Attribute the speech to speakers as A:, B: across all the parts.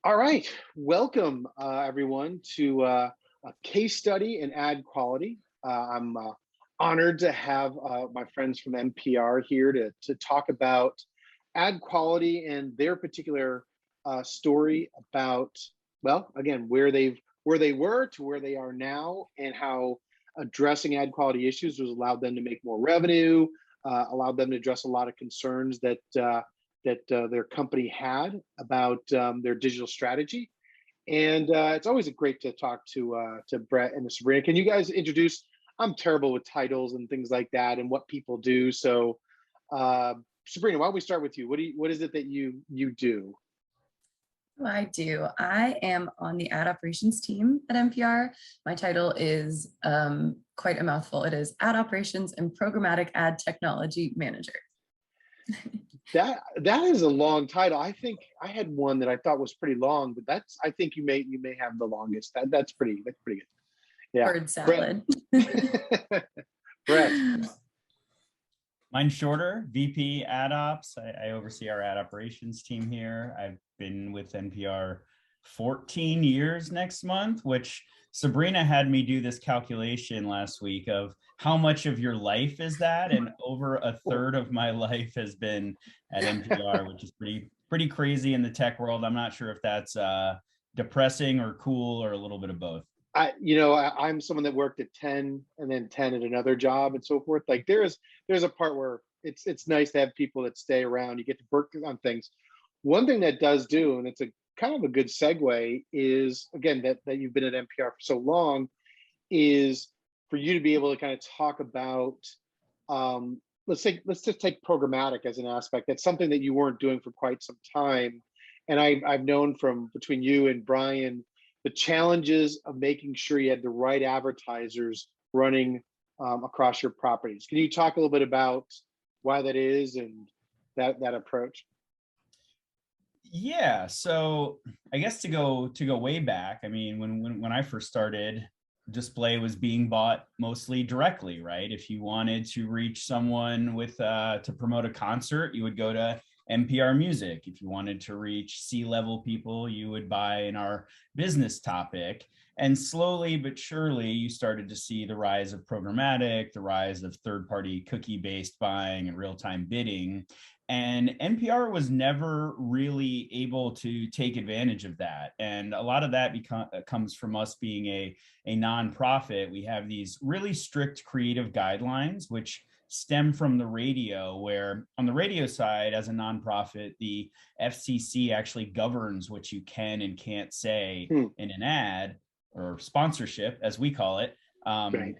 A: All right, welcome everyone to a case study in ad quality. I'm honored to have my friends from NPR here to talk about ad quality and their particular story about, well, again, where they were to where they are now, and how addressing ad quality issues has allowed them to make more revenue, allowed them to address a lot of concerns that their company had about their digital strategy. And it's always great to talk to Brett and Sabrina. Can you guys introduce? I'm terrible with titles and things like that and what people do. So, Sabrina, why don't we start with you? What is it that you do?
B: I do. I am on the ad operations team at NPR. My title is quite a mouthful. It is Ad Operations and Programmatic Ad Technology Manager.
A: That is a long title. I think I had one that I thought was pretty long, but I think you may have the longest. That's pretty good. Yeah.
B: Word
A: Brett.
B: salad.
A: Brett.
C: Mine's shorter, VP Ad Ops. I oversee our ad operations team here. I've been with NPR 14 years next month, which Sabrina had me do this calculation last week of how much of your life is that, and over a third of my life has been at NPR, which is pretty crazy in the tech world. I'm not sure if that's depressing or cool or a little bit of both.
A: I'm someone that worked at 10 and then 10 at another job and so forth. Like there's a part where it's nice to have people that stay around. You get to work on things. One thing that does do, and it's a kind of a good segue, is again that you've been at NPR for so long, is for you to be able to kind of talk about let's just take programmatic as an aspect. That's something that you weren't doing for quite some time. And I've known from between you and Brian the challenges of making sure you had the right advertisers running across your properties. Can you talk a little bit about why that is and that approach?
C: Yeah, so I guess to go way back, I mean, when I first started, display was being bought mostly directly, right? If you wanted to reach someone with to promote a concert, you would go to NPR Music. If you wanted to reach C-level people, you would buy in our business topic. And slowly but surely, you started to see the rise of programmatic, the rise of third-party cookie-based buying and real-time bidding. And NPR was never really able to take advantage of that. And a lot of that comes from us being a nonprofit. We have these really strict creative guidelines, which stem from the radio, where on the radio side, as a nonprofit, the FCC actually governs what you can and can't say in an ad, or sponsorship, as we call it.
A: Right.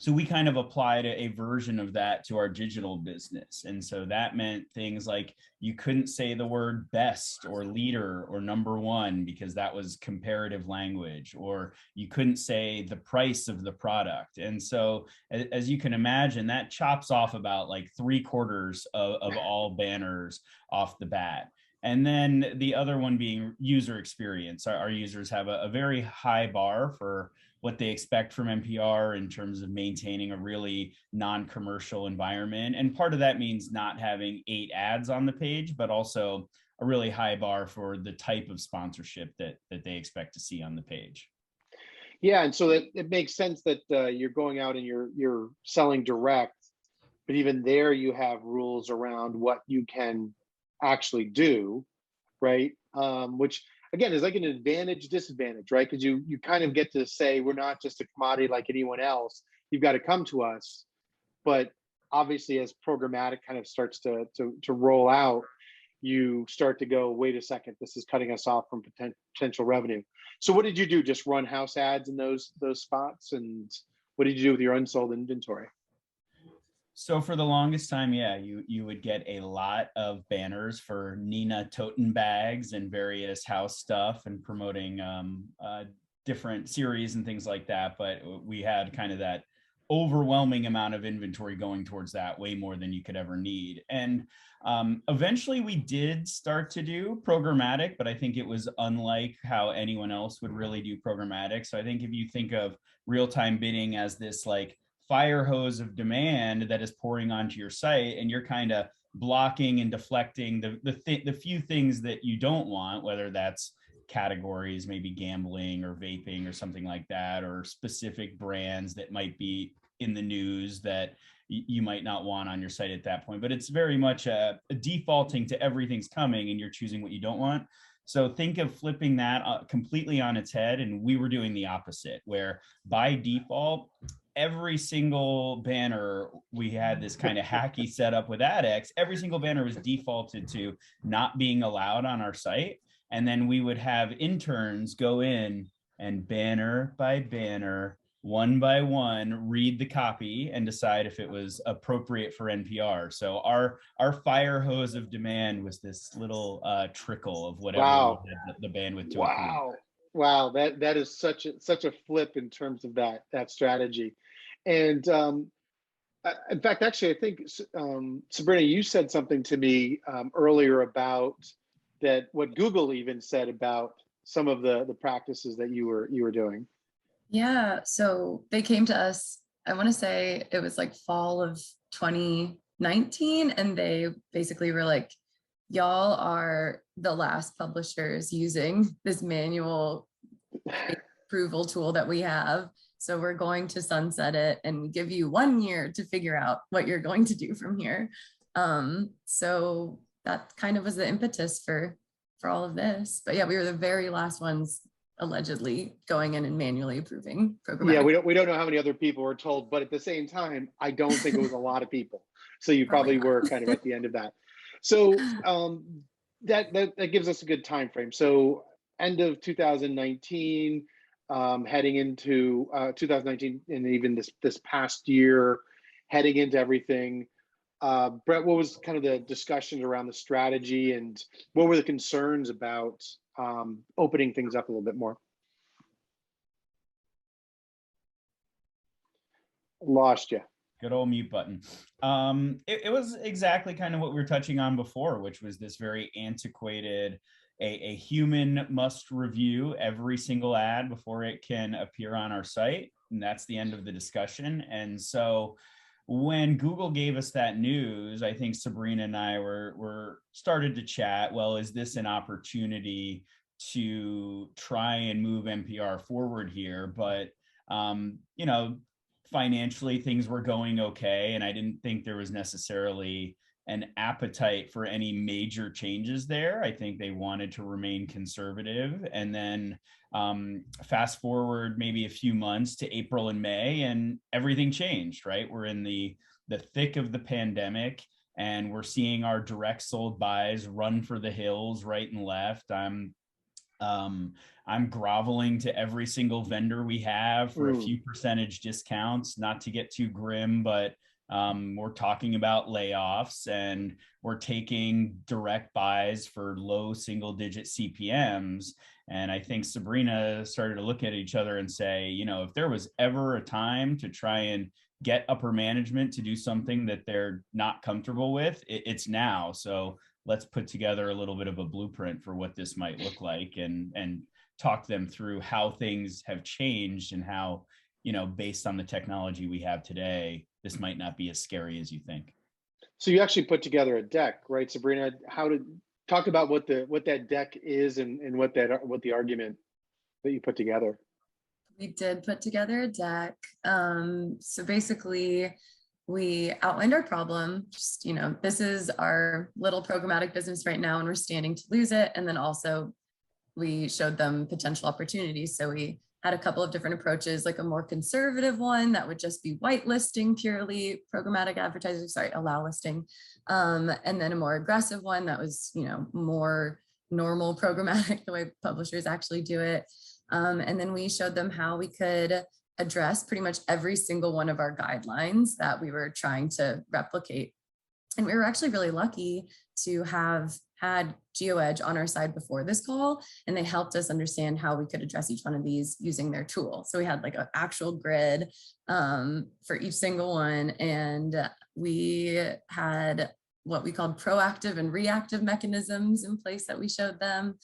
C: So we kind of applied a version of that to our digital business. And so that meant things like you couldn't say the word best or leader or number one because that was comparative language, or you couldn't say the price of the product. And so as you can imagine, that chops off about like 3/4 of all banners off the bat. And then the other one being user experience. Our users have a very high bar for what they expect from NPR in terms of maintaining a really non-commercial environment. And part of that means not having 8 ads on the page, but also a really high bar for the type of sponsorship that they expect to see on the page.
A: Yeah, and so it makes sense that you're going out and you're selling direct, but even there you have rules around what you can actually do, right? Which again is like an advantage disadvantage, right? Because you kind of get to say we're not just a commodity like anyone else. You've got to come to us. But obviously, as programmatic kind of starts to roll out, you start to go, wait a second, this is cutting us off from potential revenue. So what did you do? Just run house ads in those spots? And what did you do with your unsold inventory?
C: So for the longest time, yeah, you would get a lot of banners for Nina Toten bags and various house stuff and promoting different series and things like that. But we had kind of that overwhelming amount of inventory going towards that, way more than you could ever need. And eventually we did start to do programmatic, but I think it was unlike how anyone else would really do programmatic. So I think if you think of real-time bidding as this like fire hose of demand that is pouring onto your site, and you're kind of blocking and deflecting the few things that you don't want, whether that's categories, maybe gambling or vaping or something like that, or specific brands that might be in the news that you might not want on your site at that point. But it's very much a defaulting to everything's coming and you're choosing what you don't want. So think of flipping that completely on its head. And we were doing the opposite, where by default, every single banner, we had this kind of hacky setup with AdX. Every single banner was defaulted to not being allowed on our site. And then we would have interns go in and banner by banner, one by one, read the copy and decide if it was appropriate for NPR. So our fire hose of demand was this little trickle of whatever
A: Wow.
C: we had the bandwidth to
A: Wow. Wow, that is such a flip in terms of that strategy. And in fact, actually, I think Sabrina, you said something to me earlier about that, what Google even said about some of the practices that you were doing.
B: Yeah, so they came to us, I want to say it was like fall of 2019, and they basically were like, y'all are the last publishers using this manual approval tool that we have. So we're going to sunset it and give you 1 year to figure out what you're going to do from here. So that kind of was the impetus for all of this. But yeah, we were the very last ones allegedly going in and manually approving programmatic.
A: Yeah, we don't know how many other people were told, but at the same time, I don't think it was a lot of people. So you probably were kind of at the end of that. So that gives us a good time frame. So end of 2019, heading into 2019, and even this past year, heading into everything. Brett, what was kind of the discussion around the strategy, and what were the concerns about opening things up a little bit more? Lost you.
C: Good old mute button. It was exactly kind of what we were touching on before, which was this very antiquated, a human must review every single ad before it can appear on our site. And that's the end of the discussion. And so when Google gave us that news, I think Sabrina and I were started to chat, well, is this an opportunity to try and move NPR forward here? But, you know, financially things were going okay, and I didn't think there was necessarily an appetite for any major changes there. I think they wanted to remain conservative. And then fast forward maybe a few months to April and May, and everything changed, right? We're in the thick of the pandemic, and we're seeing our direct sold buys run for the hills right and left. I'm groveling to every single vendor we have for a few percentage discounts, not to get too grim, but we're talking about layoffs, and we're taking direct buys for low single digit CPMs. And I think Sabrina started to look at each other and say, you know, if there was ever a time to try and get upper management to do something that they're not comfortable with, it's now. So let's put together a little bit of a blueprint for what this might look like, and talk them through how things have changed, and how, you know, based on the technology we have today, this might not be as scary as you think.
A: So you actually put together a deck, right, Sabrina? Talk about what that deck is, and what the argument that you put together.
B: We did put together a deck. So basically, we outlined our problem. Just, you know, this is our little programmatic business right now, and we're standing to lose it. And then also we showed them potential opportunities. So we had a couple of different approaches, like a more conservative one that would just be whitelisting purely programmatic advertising, allow listing. And then a more aggressive one that was, you know, more normal programmatic, the way publishers actually do it. And then we showed them how we could address pretty much every single one of our guidelines that we were trying to replicate. And we were actually really lucky to have had GeoEdge on our side before this call, and they helped us understand how we could address each one of these using their tool. So we had like an actual grid for each single one, and we had what we called proactive and reactive mechanisms in place that we showed them,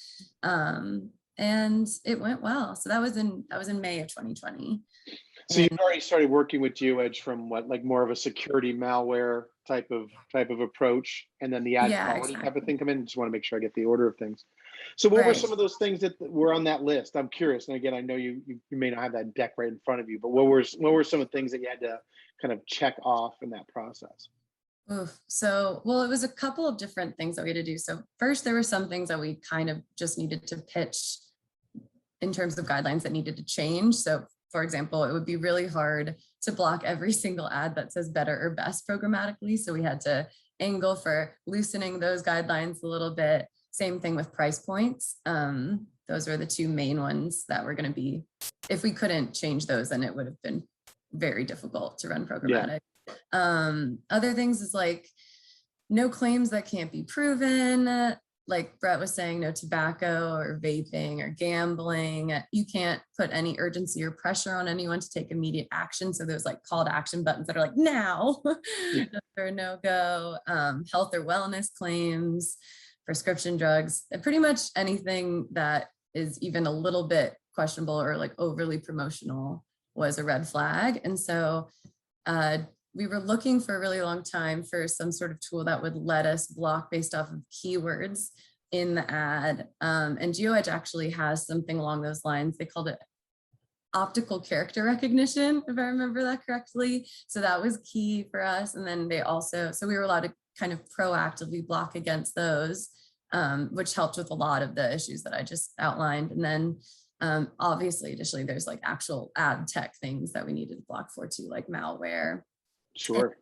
B: and it went well. So that was in May of 2020.
A: So you've already started working with GeoEdge from what, like more of a security malware type of approach, and then the ad
B: Yeah,
A: quality type of
B: exactly.
A: thing come in. Just want to make sure I get the order of things. So what were
B: Right.
A: some of those things that were on that list? I'm curious. And again, I know you may not have that deck right in front of you, but what were some of the things that you had to kind of check off in that process?
B: Oof. So, well, it was a couple of different things that we had to do. So first, there were some things that we kind of just needed to pitch in terms of guidelines that needed to change. So for example, it would be really hard to block every single ad that says better or best programmatically. So we had to angle for loosening those guidelines a little bit. Same thing with price points. Those were the two main ones that were going to be, if we couldn't change those, then it would have been very difficult to run
A: Yeah.
B: programmatic. Other things is like no claims that can't be proven. Like Brett was saying, no tobacco or vaping or gambling. You can't put any urgency or pressure on anyone to take immediate action. So there's like call to action buttons that are like now
A: Yeah.
B: or no go. Health or wellness claims, prescription drugs, and pretty much anything that is even a little bit questionable or like overly promotional was a red flag. And so we were looking for a really long time for some sort of tool that would let us block based off of keywords in the ad. And GeoEdge actually has something along those lines. They called it optical character recognition, if I remember that correctly. So that was key for us. And then they also, so we were allowed to kind of proactively block against those, which helped with a lot of the issues that I just outlined. And then obviously, additionally, there's like actual ad tech things that we needed to block for too, like malware.
A: Sure.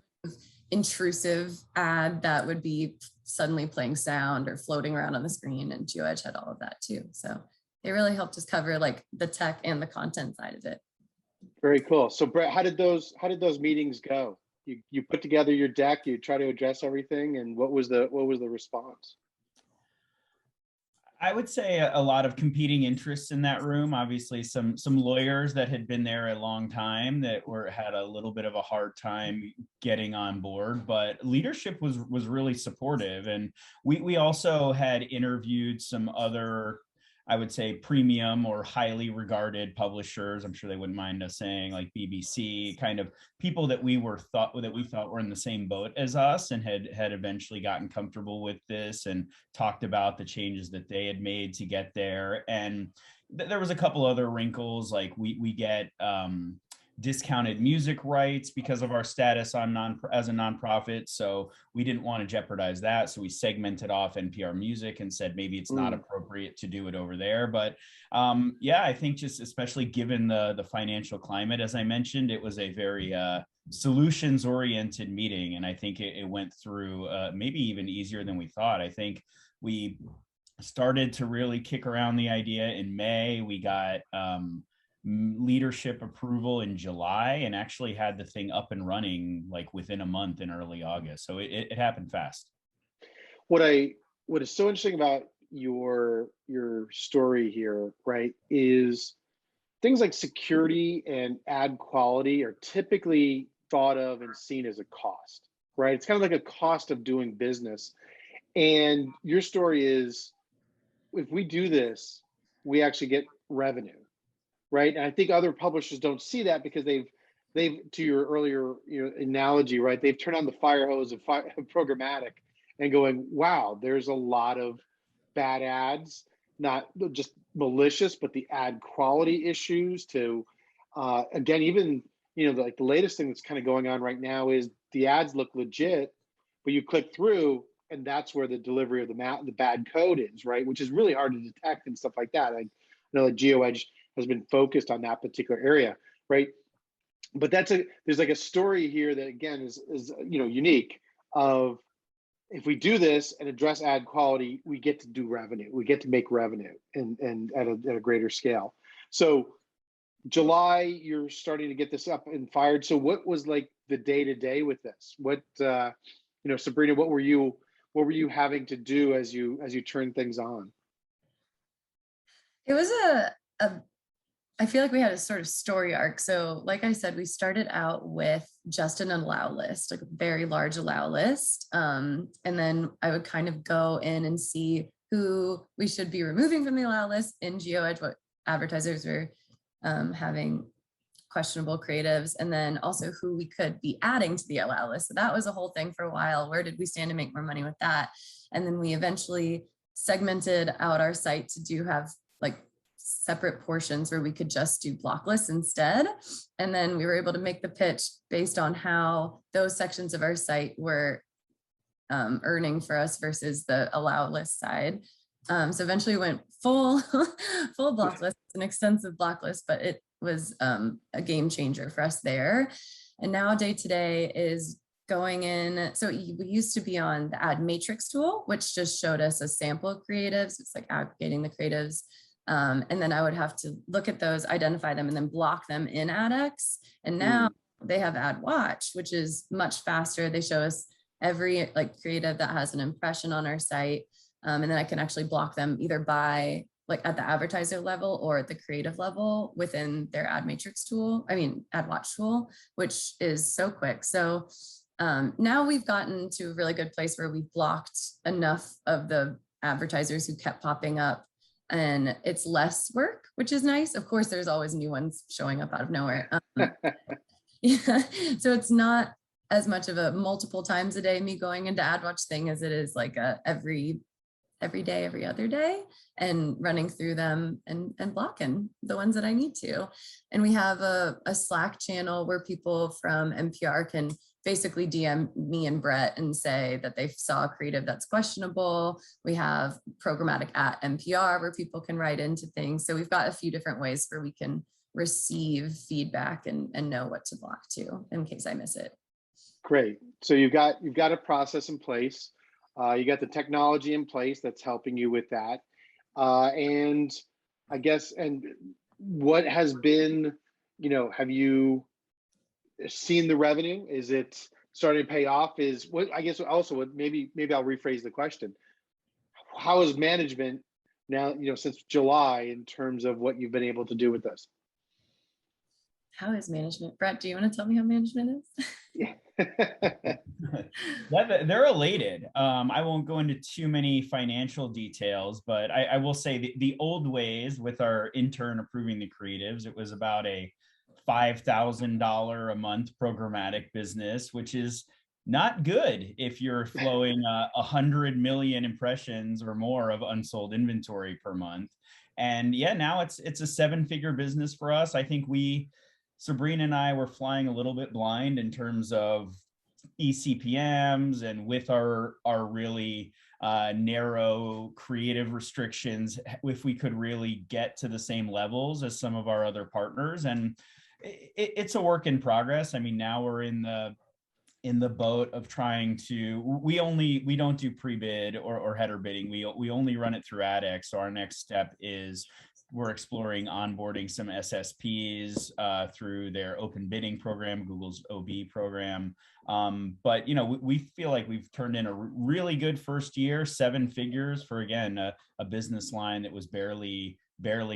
B: Intrusive ad that would be suddenly playing sound or floating around on the screen, and GeoEdge had all of that too. So it really helped us cover like the tech and the content side of it.
A: Very cool. So Brett, how did those meetings go? You put together your deck, you try to address everything, and what was the response?
C: I would say a lot of competing interests in that room. Obviously, some lawyers that had been there a long time that had a little bit of a hard time getting on board, but leadership was really supportive. And we also had interviewed some other, I would say, premium or highly regarded publishers. I'm sure they wouldn't mind us saying, like BBC, kind of people that we thought were in the same boat as us and had eventually gotten comfortable with this and talked about the changes that they had made to get there. And there was a couple other wrinkles, like we get discounted music rights because of our status as a nonprofit. So we didn't want to jeopardize that. So we segmented off NPR music and said maybe it's not appropriate to do it over there. But yeah, I think just especially given the financial climate, as I mentioned, it was a very solutions oriented meeting. And I think it went through maybe even easier than we thought. I think we started to really kick around the idea in May. We got leadership approval in July and actually had the thing up and running like within a month in early August. So it happened fast.
A: What is so interesting about your story here, right, is things like security and ad quality are typically thought of and seen as a cost, right? It's kind of like a cost of doing business. And your story is, if we do this, we actually get revenue, right? And I think other publishers don't see that because they've to your earlier analogy, right? They've turned on the fire hose of programmatic and going, wow, there's a lot of bad ads, not just malicious, but the ad quality issues to, again, even, like the latest thing that's kind of going on right now is the ads look legit, but you click through and that's where the delivery of the bad code is, right? Which is really hard to detect and stuff like that. I know that GeoEdge has been focused on that particular area, right? But there's like a story here that again is unique of, if we do this and address ad quality, we get to do revenue. We get to make revenue and at a greater scale. So July, you're starting to get this up and fired. So what was like the day-to-day with this? What Sabrina, what were you having to do as you turn things on?
B: It was I feel like we had a sort of story arc. So like I said, we started out with just an allow list, like a very large allow list. And then I would kind of go in and see who we should be removing from the allow list in GeoEdge, what advertisers were having questionable creatives, and then also who we could be adding to the allow list. So that was a whole thing for a while. Where did we stand to make more money with that? And then we eventually segmented out our site to do have like separate portions where we could just do block lists instead. And then we were able to make the pitch based on how those sections of our site were earning for us versus the allow list side. So eventually went full block list, an extensive block list, but it was a game changer for us there. And now day to day is going in. So we used to be on the ad matrix tool, which just showed us a sample of creatives. It's like aggregating the creatives. And then I would have to look at those, identify them, and then block them in AdX. And now they have Ad Watch, which is much faster. They show us every like creative that has an impression on our site. And then I can actually block them either by like at the advertiser level or at the creative level within their ad matrix tool, ad watch tool, which is so quick. So now we've gotten to a really good place where we've blocked enough of the advertisers who kept popping up, and it's less work, which is nice. Of course, there's always new ones showing up out of nowhere. Yeah. So it's not as much of a multiple times a day me going into ad watch thing as it is like a every day, every other day, and running through them and blocking the ones that I need to. And we have a Slack channel where people from NPR can basically DM me and Brett and say that they saw a creative that's questionable. We have Programmatic at NPR where people can write into things. So we've got a few different ways where we can receive feedback and know what to block to in case I miss it.
A: Great. So you've got a process in place. You got the technology in place that's helping you with that. And I guess, and what has been, have you seen the revenue? Is it starting to pay off? Is what, I guess also maybe I'll rephrase the question. How is management now, since July in terms of what you've been able to do with this?
B: How is management? Brett, do you want to tell me how management is?
A: Yeah.
C: They're elated. I won't go into too many financial details, but I will say the old ways with our intern approving the creatives, it was about a $5,000 a month programmatic business, which is not good if you're flowing 100 million impressions or more of unsold inventory per month. And yeah, now it's a 7-figure business for us. I think Sabrina and I were flying a little bit blind in terms of eCPMs, and with our really narrow creative restrictions, if we could really get to the same levels as some of our other partners. And it's a work in progress. I mean, now we're in the boat of trying to, we don't do pre-bid or header bidding. We only run it through AdX. So our next step is we're exploring onboarding some SSPs through their open bidding program, Google's OB program. But we feel like we've turned in a really good first year, 7 figures for, again, a business line that was barely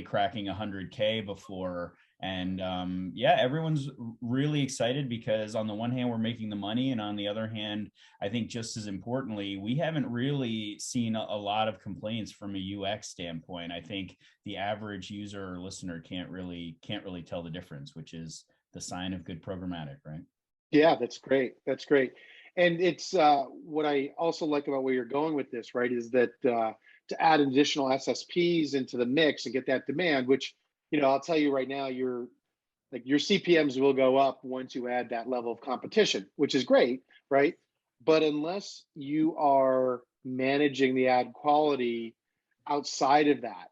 C: cracking 100K before. And yeah, everyone's really excited because on the one hand, we're making the money. And on the other hand, I think just as importantly, we haven't really seen a lot of complaints from a UX standpoint. I think the average user or listener can't really tell the difference, which is the sign of good programmatic, right?
A: Yeah, that's great. That's great. And it's what I also like about where you're going with this, right, is that to add additional SSPs into the mix and get that demand, which, I'll tell you right now, your CPMs will go up once you add that level of competition, which is great, right? But unless you are managing the ad quality outside of that,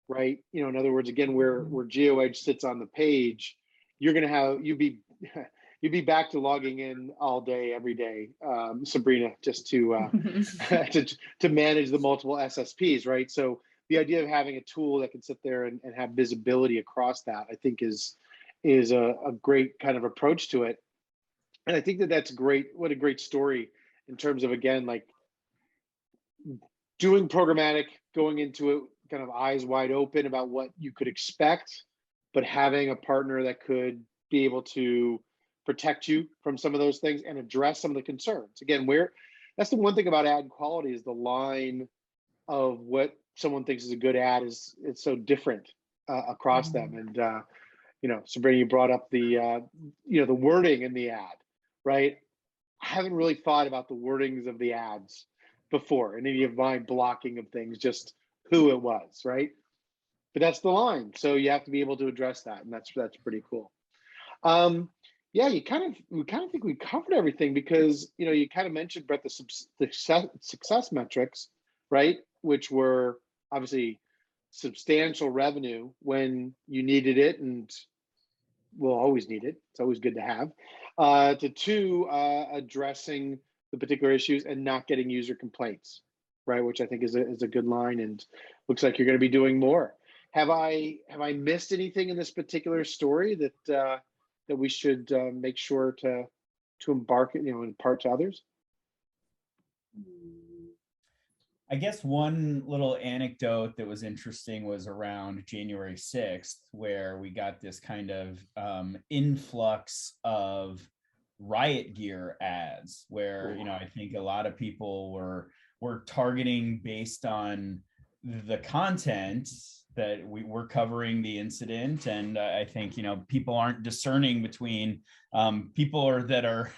A: right? In other words, again, where GeoEdge sits on the page, you'd be back to logging in all day, every day, Sabrina, just to to manage the multiple SSPs, right? So the idea of having a tool that can sit there and have visibility across that, I think is a great kind of approach to it. And I think that's great. What a great story in terms of, again, like doing programmatic, going into it kind of eyes wide open about what you could expect, but having a partner that could be able to protect you from some of those things and address some of the concerns. Again, that's the one thing about ad quality is the line of what someone thinks is a good ad it's so different across them. And Sabrina, you brought up the the wording in the ad, right? I haven't really thought about the wordings of the ads before, and any of my blocking of things, just who it was, right? But that's the line, so you have to be able to address that, and that's pretty cool. Yeah, we kind of think we covered everything, because you kind of mentioned, Brett, the success metrics, right? Which were obviously substantial revenue when you needed it, and will always need it. It's always good to have. To two, addressing the particular issues and not getting user complaints, right? Which I think is a good line, and looks like you're going to be doing more. Have I missed anything in this particular story that that we should make sure to embark, impart to others?
C: I guess one little anecdote that was interesting was around January 6th, where we got this kind of influx of riot gear ads, where I think a lot of people were targeting based on the content that we were covering the incident. And I think people aren't discerning between people that are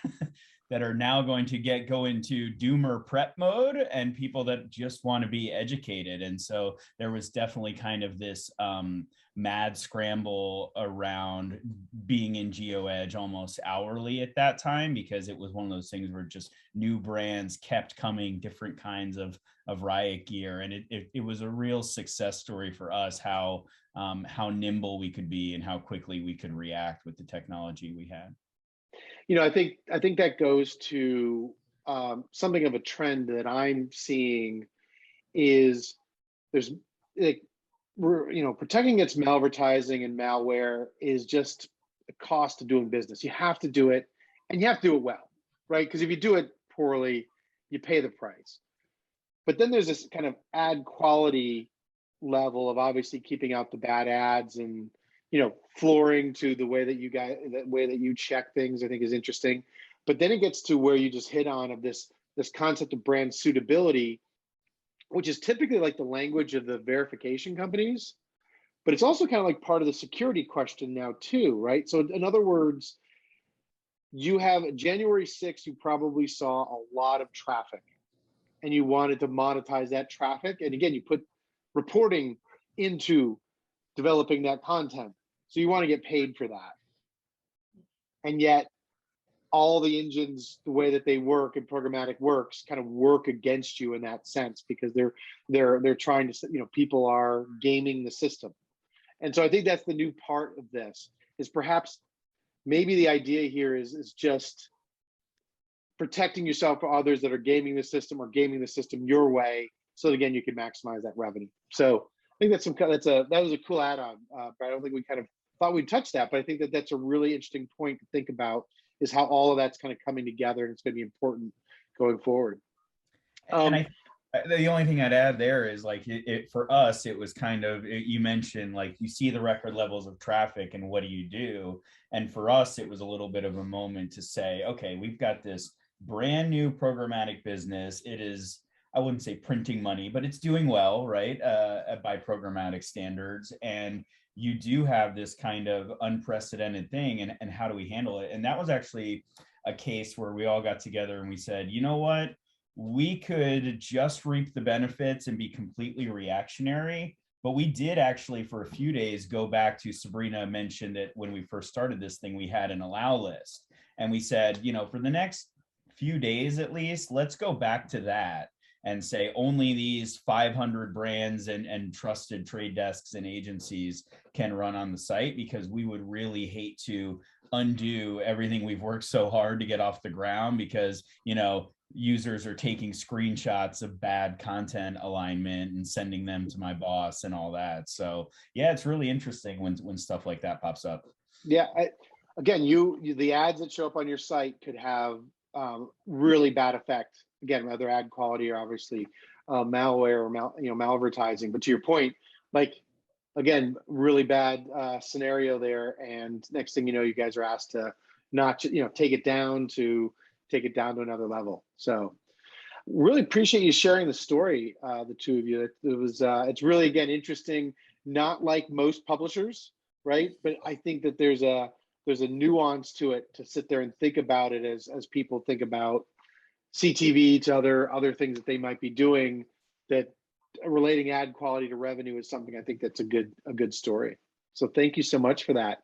C: that are now going to go into doomer prep mode and people that just want to be educated. And so there was definitely kind of this mad scramble around being in GeoEdge almost hourly at that time, because it was one of those things where just new brands kept coming, different kinds of riot gear. And it was a real success story for us, how nimble we could be and how quickly we could react with the technology we had.
A: I think that goes to something of a trend that I'm seeing is there's protecting against malvertising and malware is just a cost of doing business. You have to do it, and you have to do it well, right? Because if you do it poorly, you pay the price. But then there's this kind of ad quality level of obviously keeping out the bad ads, and flooring to the way that you check things, I think is interesting. But then it gets to where you just hit on of this concept of brand suitability, which is typically like the language of the verification companies, but it's also kind of like part of the security question now too, right? So in other words, you have January 6th, you probably saw a lot of traffic and you wanted to monetize that traffic. And again, you put reporting into developing that content. So you want to get paid for that. And yet all the engines, the way that they work and programmatic works, kind of work against you in that sense, because they're trying to, people are gaming the system. And so I think that's the new part of this, is perhaps maybe the idea here is just protecting yourself from others that are gaming the system or gaming the system your way. So again, you can maximize that revenue. So I think that was a cool add-on, but I don't think we kind of thought we'd touch that, but I think that's a really interesting point to think about, is how all of that's kind of coming together, and it's going to be important going forward.
C: And the only thing I'd add there is like for us, it was kind of, you mentioned like you see the record levels of traffic and what do you do? And for us, it was a little bit of a moment to say, okay, we've got this brand new programmatic business. It is, I wouldn't say printing money, but it's doing well, right? By programmatic standards. And you do have this kind of unprecedented thing, and how do we handle it? And that was actually a case where we all got together and we said, you know what? We could just reap the benefits and be completely reactionary. But we did actually, for a few days, go back to, Sabrina mentioned it when we first started this thing, we had an allow list. And we said, for the next few days at least, let's go back to that and say only these 500 brands and trusted trade desks and agencies can run on the site, because we would really hate to undo everything we've worked so hard to get off the ground, because, users are taking screenshots of bad content alignment and sending them to my boss and all that. So yeah, it's really interesting when stuff like that pops up.
A: Yeah. Again, the ads that show up on your site could have really bad effect. Again, whether ad quality or obviously malware or malvertising. But to your point, like, again, really bad scenario there. And next thing you know, you guys are asked to not take it down to another level. So really appreciate you sharing the story, the two of you. It's really, again, interesting. Not like most publishers, right? But I think that there's a nuance to it to sit there and think about it as people think about CTV to other things that they might be doing, that relating ad quality to revenue is something I think that's a good story. So thank you so much for that.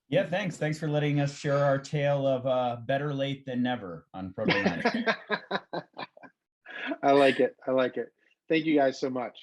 C: Yeah, thanks. Thanks for letting us share our tale of better late than never on programmatic.
A: I like it. I like it. Thank you guys so much.